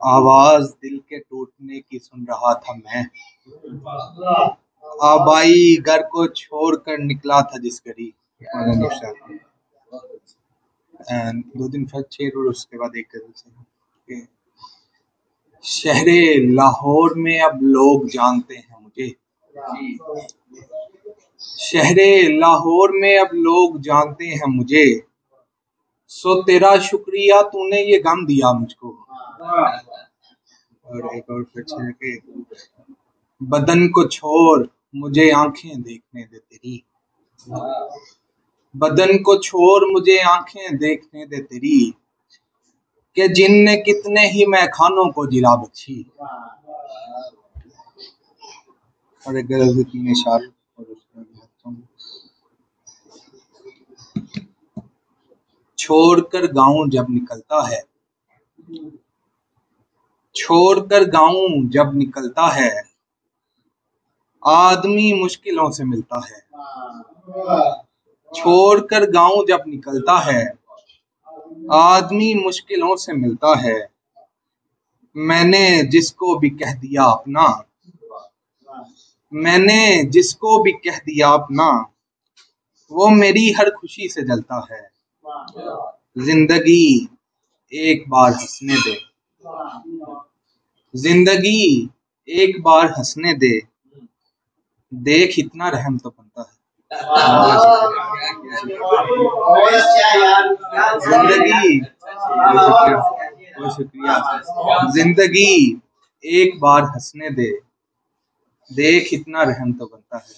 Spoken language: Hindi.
आवाज दिल के टूटने की सुन रहा था मैं। आबाई घर को छोड़कर निकला था जिस घड़ी। दो दिन फर्स्ट शेर और उसके बाद एक गजल। शहरे लाहौर में अब लोग जानते हैं मुझे। शहरे लाहौर में अब लोग जानते हैं मुझे। सो तेरा शुक्रिया तूने ये गम दिया मुझको। और एक और शेर के बदन को छोड़ मुझे आंखें देखने दे तेरी। बदन को छोड़ मुझे आंखें देखने दे तेरी कि जिनने कितने ही मैखानों को जिला बख्शी। और एक गजल तीन इशार और छोड़कर गाँव जब निकलता है। छोड़कर गाँव जब निकलता है आदमी मुश्किलों से मिलता है। छोड़कर गाँव जब निकलता है आदमी मुश्किलों से मिलता है। मैंने जिसको भी कह दिया अपना, मैंने जिसको भी कह दिया अपना, वो मेरी हर खुशी से जलता है। जिंदगी एक बार हंसने दे, जिंदगी एक बार हंसने दे, देख इतना रहम तो बनता है। जिंदगी शुक्रिया। जिंदगी एक बार हंसने दे, देख इतना रहम तो बनता है।